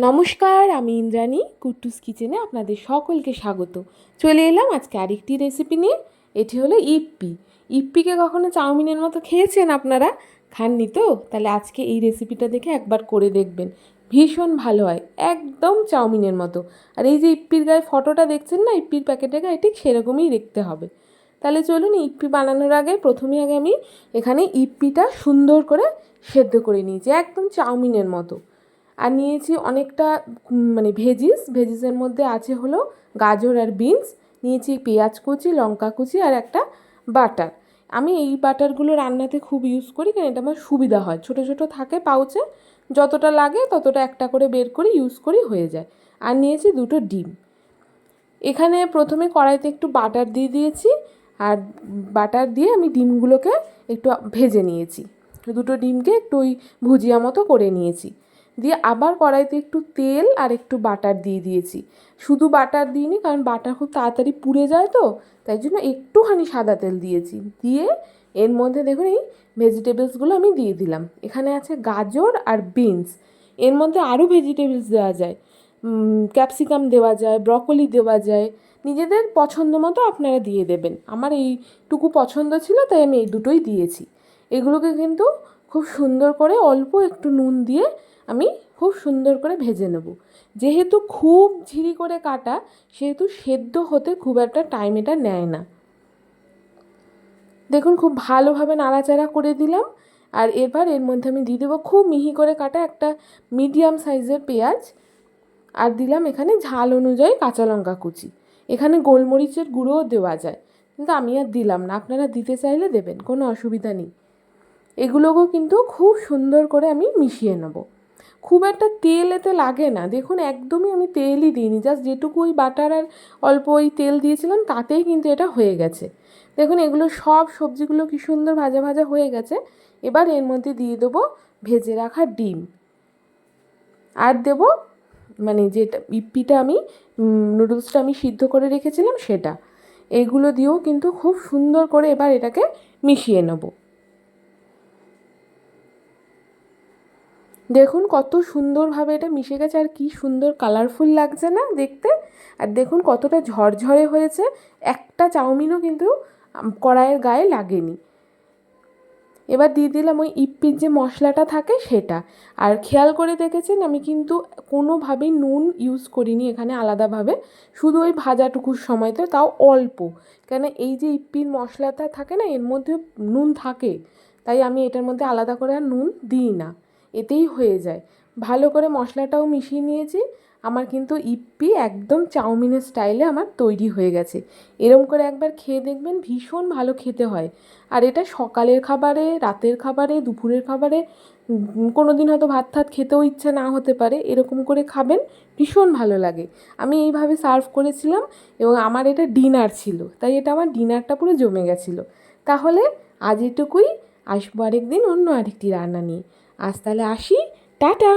নমস্কার, আমি ইন্দ্রাণী কুট্টুস কিচেনে আপনাদের সকলকে স্বাগত। চলে এলাম আজকে আরেকটি রেসিপি নিয়ে। এটি হলো ইপ্পি। ইপ্পিকে কখনো চাউমিনের মতো খেয়েছেন আপনারা? খাননি তো? তাহলে আজকে এই রেসিপিটা দেখে একবার করে দেখবেন, ভীষণ ভালো হয়, একদম চাউমিনের মতো। আর এই যে ইপ্পির গায়ে ফটোটা দেখছেন না, ইপ্পির প্যাকেটের গায়ে, ঠিক সেরকমই দেখতে হবে। তাহলে চলুন, ইপ্পি বানানোর আগে প্রথমে আমি এখানে ইপ্পিটা সুন্দর করে সেদ্ধ করে নিয়েছি, একদম চাউমিনের মতো। আর নিয়েছি অনেকটা ভেজিসের মধ্যে আছে হলো গাজর আর বিনস, নিয়েছি পেঁয়াজ কুচি, লঙ্কা কুচি আর একটা বাটার। আমি এই বাটারগুলো রান্নাতে খুব ইউজ করি, কারণ এটা আমার সুবিধা হয়, ছোটো ছোটো থাকে পাউচে, যতটা লাগে ততটা একটা করে বের করে ইউজ করি, হয়ে যায়। আর নিয়েছি দুটো ডিম। এখানে প্রথমে কড়াইতে একটু বাটার দিয়ে দিয়েছি, আর বাটার দিয়ে আমি ডিমগুলোকে একটু ভেজে নিয়েছি। দুটো ডিমকে একটু ওই ভুজিয়া মতো করে নিয়েছি। দিয়ে আবার কড়াইতে একটু তেল আর একটু বাটার দিয়ে দিয়েছি। শুধু বাটার দিইনি, কারণ বাটার খুব তাড়াতাড়ি পুড়ে যায় তো, তাই জন্য একটুখানি সাদা তেল দিয়েছি। দিয়ে এর মধ্যে দেখুন এই ভেজিটেবলসগুলো আমি দিয়ে দিলাম। এখানে আছে গাজর আর বিনস, এর মধ্যে আরও ভেজিটেবলস দেওয়া যায়, ক্যাপসিকাম দেওয়া যায়, ব্রকলি দেওয়া যায়, নিজেদের পছন্দ মতো আপনারা দিয়ে দেবেন। আমার এইটুকু পছন্দ ছিল, তাই আমি এই দুটোই দিয়েছি। এগুলোকে কিন্তু খুব সুন্দর করে অল্প একটু নুন দিয়ে আমি খুব সুন্দর করে ভেজে নেব। যেহেতু খুব ঝিরি করে কাটা, সেহেতু সেদ্ধ হতে খুব একটা টাইম এটা নেয় না। দেখুন, খুব ভালোভাবে নাড়াচাড়া করে দিলাম। আর এবার এর মধ্যে আমি দিয়ে দেবো খুব মিহি করে কাটা একটা মিডিয়াম সাইজের পেঁয়াজ, আর দিলাম এখানে ঝাল অনুযায়ী কাঁচা লঙ্কা কুচি। এখানে গোলমরিচের গুঁড়োও দেওয়া যায়, কিন্তু আমি আর দিলাম না, আপনারা দিতে চাইলে দেবেন, কোনো অসুবিধা নেই। এগুলোকেও কিন্তু খুব সুন্দর করে আমি মিশিয়ে নেব। খুব একটা তেল এতে লাগে না, দেখুন একদমই আমি তেলই দিইনি, জাস্ট যেটুকু ওই বাটার আর অল্প ওই তেল দিয়েছিলাম তাতেই কিন্তু এটা হয়ে গেছে। দেখুন এগুলো সব সবজিগুলো কি সুন্দর ভাজা ভাজা হয়ে গেছে। এবার এর মধ্যে দিয়ে দেবো ভেজে রাখা ডিম, আর দেবো যেটা ইপ্পিটা আমি নুডলসটা আমি সিদ্ধ করে রেখেছিলাম সেটা। এগুলো দিয়েও কিন্তু খুব সুন্দর করে এবার এটাকে মিশিয়ে নেব। দেখুন কত সুন্দরভাবে এটা মিশে গেছে, আর কি সুন্দর কালারফুল লাগছে না দেখতে। আর দেখুন কতটা ঝরঝরে হয়েছে, একটা চাউমিনও কিন্তু কড়াইয়ের গায়ে লাগেনি। এবার দিয়ে দিলাম ওই ইপ্পির যে মশলাটা থাকে সেটা। আর খেয়াল করে দেখেছেন, আমি কিন্তু কোনোভাবেই নুন ইউজ করিনি এখানে আলাদাভাবে, শুধু ওই ভাজাটুকুর সময়তে, তাও অল্প, কেন এই যে ইপ্পির মশলাটা থাকে না, এর মধ্যে নুন থাকে, তাই আমি এটার মধ্যে আলাদা করে আর নুন দিই না, এতেই হয়ে যায়। ভালো করে মশলাটাও মিশিয়ে নিয়েছি। আমার কিন্তু ইপ্পি একদম চাউমিনের স্টাইলে আমার তৈরি হয়ে গেছে। এরম করে একবার খেয়ে দেখবেন, ভীষণ ভালো খেতে হয়। আর এটা সকালের খাবারে, রাতের খাবারে, দুপুরের খাবারে, কোনো দিন হয়তো ভাত ঠাত খেতেও ইচ্ছা না হতে পারে, এরকম করে খাবেন, ভীষণ ভালো লাগে। আমি এইভাবে সার্ভ করেছিলাম, এবং আমার এটা ডিনার ছিল, তাই এটা আমার ডিনারটা পুরো জমে গেছিলো। তাহলে আজ এটুকুই, আসবো আরেকদিন অন্য আরেকটি রান্না নিয়ে। আজ তাহলে আসি, টাটা।